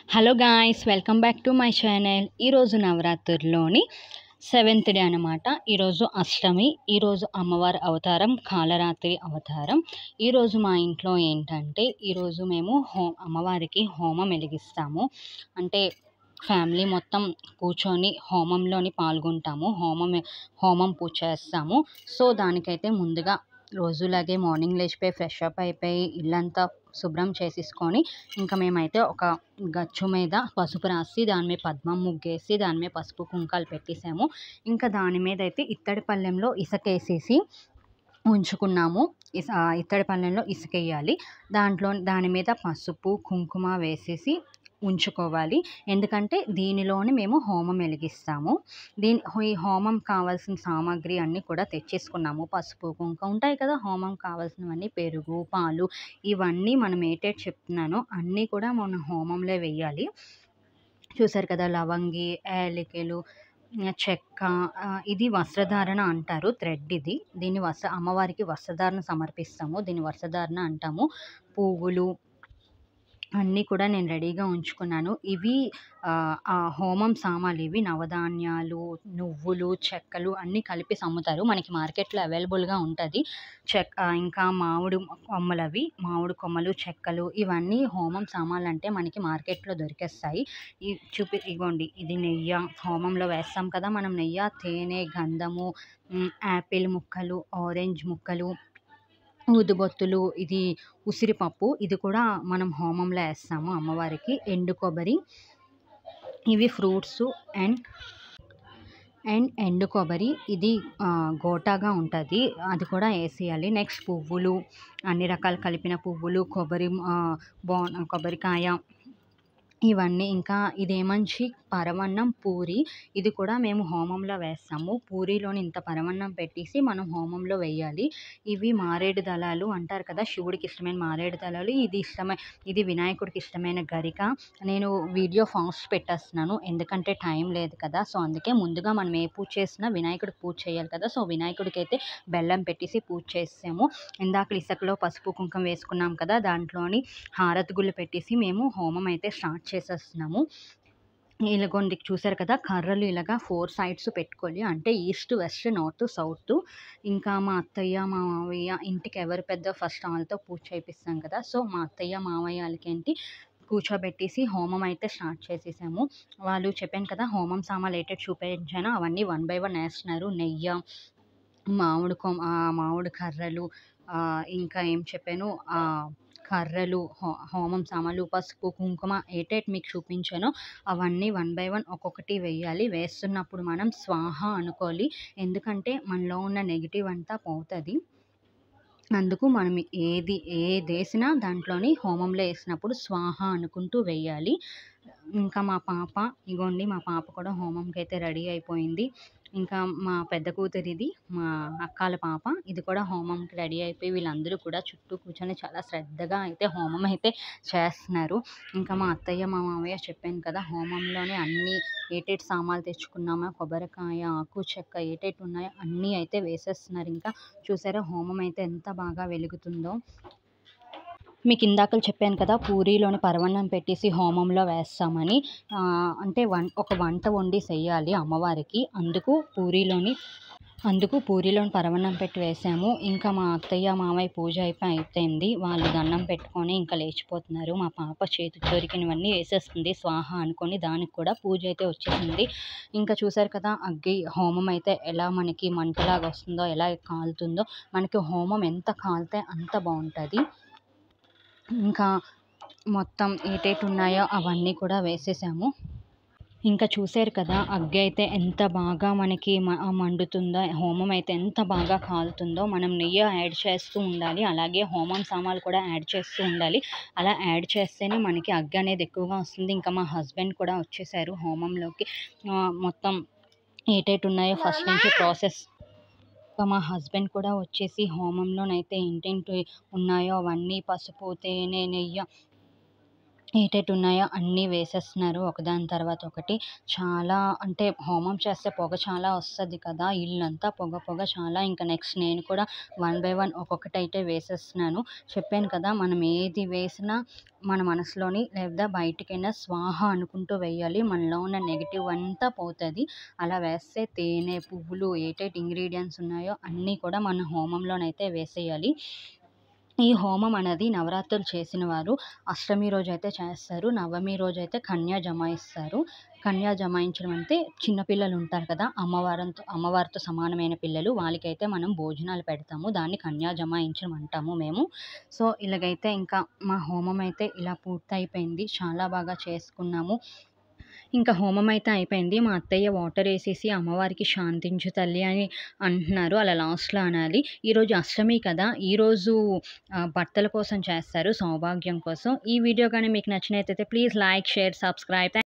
Hello guys, welcome back to my channel. ఈరోజు నవరాత్రుల్లోని seventh day అనమాట. ఈరోజు అష్టమి. ఈరోజు అమ్మవారి అవతారం కాలరాత్రి అవతారం. ఈరోజు మా ఇంట్లో ఏంటంటే ఈరోజు మేము అమ్మవారికి హోమం వెలిగిస్తాము. అంటే ఫ్యామిలీ మొత్తం కూర్చొని హోమంలోని పాల్గొంటాము. హోమం పూజ చేస్తాము. సో దానికైతే ముందుగా రోజులాగే మార్నింగ్ లేచిపోయి ఫ్రెష్ అప్ అయిపోయి ఇల్లంతా శుభ్రం చేసేసుకొని ఇంకా మేమైతే ఒక గచ్చు మీద పసుపు రాసి దాని మీద పద్మం ముగ్గేసి దాని మీద పసుపు కుంకాలు పెట్టేసాము. ఇంకా దాని మీద అయితే ఇత్తడి పళ్ళెంలో ఇసుకేసేసి ఉంచుకున్నాము. ఇత్తడి పళ్ళెంలో ఇసుకేయాలి. దాని మీద పసుపు కుంకుమ వేసేసి ఉంచుకోవాలి. ఎందుకంటే దీనిలోని మేము హోమం వెలిగిస్తాము. ఈ హోమం కావాల్సిన సామాగ్రి అన్నీ కూడా తెచ్చేసుకున్నాము. పసుపు కుంకుమ ఉంటాయి కదా, హోమం కావాల్సినవన్నీ పెరుగు పాలు ఇవన్నీ మనం ఏటేటి చెప్తున్నానో అన్నీ కూడా మనం హోమంలో వేయాలి. చూసారు కదా, లవంగి, యాలకులు, చెక్క, ఇది వస్త్రధారణ అంటారు. థ్రెడ్ ఇది. దీన్ని అమ్మవారికి వస్త్రధారణ సమర్పిస్తాము. దీన్ని వస్త్రధారణ అంటాము. పువ్వులు అన్నీ కూడా నేను రెడీగా ఉంచుకున్నాను. ఇవి ఆ హోమం సామాన్లు. ఇవి నవధాన్యాలు, నువ్వులు, చెక్కలు అన్నీ కలిపి అమ్ముతారు. మనకి మార్కెట్లో అవైలబుల్గా ఉంటుంది. ఇంకా మామిడి కొమ్మలు, చెక్కలు ఇవన్నీ హోమం సామాన్లు అంటే మనకి మార్కెట్లో దొరికేస్తాయి. ఇగోండి, ఇది నెయ్యి. హోమంలో వేస్తాం కదా మనం, నెయ్యి, తేనె, గంధము, యాపిల్ ముక్కలు, ఆరెంజ్ ముక్కలు, ఊదుబొత్తులు, ఇది ఉసిరిపప్పు, ఇది కూడా మనం హోమంలో వేస్తాము అమ్మవారికి. ఎండు కొబ్బరి, ఇవి ఫ్రూట్స్ అండ్ ఎండు కొబ్బరి, ఇది గోటాగా ఉంటుంది, అది కూడా వేసేయాలి. నెక్స్ట్ పువ్వులు, అన్ని రకాలు కలిపిన పువ్వులు, కొబ్బరికాయ ఇవన్నీ. ఇంకా ఇదేమంచి పరమన్నం, పూరి, ఇది కూడా మేము హోమంలో వేస్తాము. పూరిలోని ఇంత పరమన్నం పెట్టేసి మనం హోమంలో వేయాలి. ఇవి మారేడు దళాలు అంటారు కదా, శివుడికి ఇష్టమైన మారేడు దళాలు. ఇది వినాయకుడికి ఇష్టమైన గరిక. నేను వీడియో ఫాస్ట్ పెట్టేస్తున్నాను ఎందుకంటే టైం లేదు కదా. సో అందుకే ముందుగా మనం ఏ పూజ చేసినా వినాయకుడికి పూజ చేయాలి కదా. సో వినాయకుడికి అయితే బెల్లం పెట్టేసి పూజ చేసాము. ఇందాక ఇసుకలో పసుపు కుంకుమ వేసుకున్నాం కదా, దాంట్లోని హారతి గుళ్ళు పెట్టేసి మేము హోమం అయితే స్టార్ట్ చేసేస్తున్నాము. ఇలాగొండి, చూసారు కదా, కర్రలు ఇలాగా 4 సైడ్స్ పెట్టుకోవాలి. అంటే ఈస్ట్, వెస్ట్, నార్త్, సౌత్. ఇంకా మా అత్తయ్య మామయ్య ఇంటికి ఎవరు పెద్ద ఫస్ట్ వాళ్ళతో పూజ చేయిస్తాం కదా. సో మా అత్తయ్య మామయ్య వాళ్ళకి ఏంటి కూర్చోబెట్టేసి హోమం అయితే స్టార్ట్ చేసేసాము. వాళ్ళు చెప్పాను కదా హోమం సామాన్లు ఏటేటి చూపించానో అవన్నీ 1 బై 1 వేస్తున్నారు. నెయ్యి, మామిడి కర్రలు, ఇంకా ఏం చెప్పాను, కర్రలు, హోమం సామాన్లు, పసుపు కుంకుమ ఏటేటి మీకు చూపించానో అవన్నీ 1 బై 1 ఒక్కొక్కటి వేయాలి. వేస్తున్నప్పుడు మనం స్వాహ అనుకోవాలి. ఎందుకంటే మనలో ఉన్న నెగిటివ్ అంతా పోతుంది. అందుకు మనం ఏదేసినా దాంట్లోని హోమంలో వేసినప్పుడు స్వాహ అనుకుంటూ వేయాలి. ఇంకా మా పాప కూడా హోమంకి అయితే రెడీ అయిపోయింది. ఇంకా మా పెద్ద కూతురు, ఇది మా అక్కాల పాప, ఇది కూడా హోమంకి రెడీ అయిపోయి వీళ్ళందరూ కూడా చుట్టూ కూర్చొని చాలా శ్రద్ధగా అయితే హోమం అయితే చేస్తున్నారు. ఇంకా మా అత్తయ్య మామయ్య చెప్పాను కదా, హోమంలోనే అన్నీ ఏటేటి సామాన్లు తెచ్చుకున్నామో కొబ్బరికాయ, ఆకు, చెక్క ఏటేటి ఉన్నాయో అన్నీ అయితే వేసేస్తున్నారు. ఇంకా చూసారా హోమం అయితే ఎంత బాగా వెలుగుతుందో. మీకు ఇందాక చెప్పాను కదా, పూరీలోని పరవన్నం పెట్టేసి హోమంలో వేస్తామని. అంటే ఒక వంట వండి చెయ్యాలి అమ్మవారికి. అందుకు పూరీలోని పరవన్నం పెట్టి వేసాము. ఇంకా మా అత్తయ్య మామయ్య పూజ అయిపోయింది. వాళ్ళు దండం పెట్టుకొని ఇంకా లేచిపోతున్నారు. మా పాప చేతికి దొరికినవన్నీ వేసేస్తుంది స్వాహ అనుకొని. దానికి కూడా పూజ అయితే వచ్చేసింది. ఇంకా చూసారు కదా, హోమం అయితే ఎలా మనకి మంటలాగా వస్తుందో, ఎలా కాలుతుందో. మనకి హోమం ఎంత కాలితే అంత బాగుంటుంది. ఇంకా మొత్తం ఏటేటి ఉన్నాయో అవన్నీ కూడా వేసేసాము. ఇంకా చూసారు కదా, అగ్గి అయితే ఎంత బాగా మనకి మండుతుందో, హోమం అయితే ఎంత బాగా కాలుతుందో. మనం నెయ్యి యాడ్ చేస్తూ ఉండాలి, అలాగే హోమం సామాన్లు కూడా యాడ్ చేస్తూ ఉండాలి. అలా యాడ్ చేస్తేనే మనకి అగ్గి అనేది ఎక్కువగా వస్తుంది. ఇంకా మా హస్బెండ్ కూడా వచ్చేసారు హోమంలోకి. మొత్తం ఏటేటి ఉన్నాయో ఫస్ట్ నుంచి ప్రాసెస్. మా హస్బెండ్ కూడా వచ్చేసి హోమంలోనైతే ఏంటేంటి ఉన్నాయో అవన్నీ పసుపు, తేనె, నెయ్యి ఏటేటి ఉన్నాయో అన్నీ వేసేస్తున్నారు ఒకదాని తర్వాత ఒకటి. చాలా అంటే హోమం చేస్తే పొగ చాలా వస్తది కదా! ఇల్లంతా పొగ పొగ చాలా. ఇంకా నెక్స్ట్ నేను కూడా వన్ బై వన్ ఒక్కొక్కటైతే వేసేస్తున్నాను. చెప్పాను కదా! మనం ఏది వేసినా మన మనసులోని లేదా బయటికైనా స్వాహ అనుకుంటూ వేయాలి. మనలో ఉన్న నెగెటివ్ అంతా పోతది. అలా వేస్తే తేనె, పువ్వులు ఏటేటి ఇంగ్రీడియెంట్స్ ఉన్నాయో అన్నీ కూడా మన హోమంలోనైతే వేసేయాలి. ఈ హోమం అనేది నవరాత్రులు చేసిన వారు అష్టమి రోజైతే చేస్తారు. నవమి రోజైతే కన్య జమాయిస్తారు. కన్య జమాయించడం అంటే చిన్న పిల్లలు ఉంటారు కదా! అమ్మవారితో సమానమైన పిల్లలు వాళ్ళకైతే మనం భోజనాలు పెడతాము. దాన్ని కన్యా జమాయించడం అంటాము మేము. సో, ఇలాగైతే ఇంకా మా హోమం అయితే ఇలా పూర్తయిపోయింది. చాలా బాగా చేసుకున్నాము. ఇంకా హోమం అయితే అయిపోయింది. మా అత్తయ్య వాటర్ ఏసేసి అమ్మవారికి శాంతించు తల్లి అని అంటున్నారు. అలా లాస్ట్‌లో అనాలి. ఈరోజు అష్టమి కదా! ఈరోజు భర్తల కోసం చేస్తారు సౌభాగ్యం కోసం. ఈ వీడియో గాని మీకు నచ్చినట్టయితే ప్లీజ్ లైక్, షేర్, సబ్స్క్రైబ్.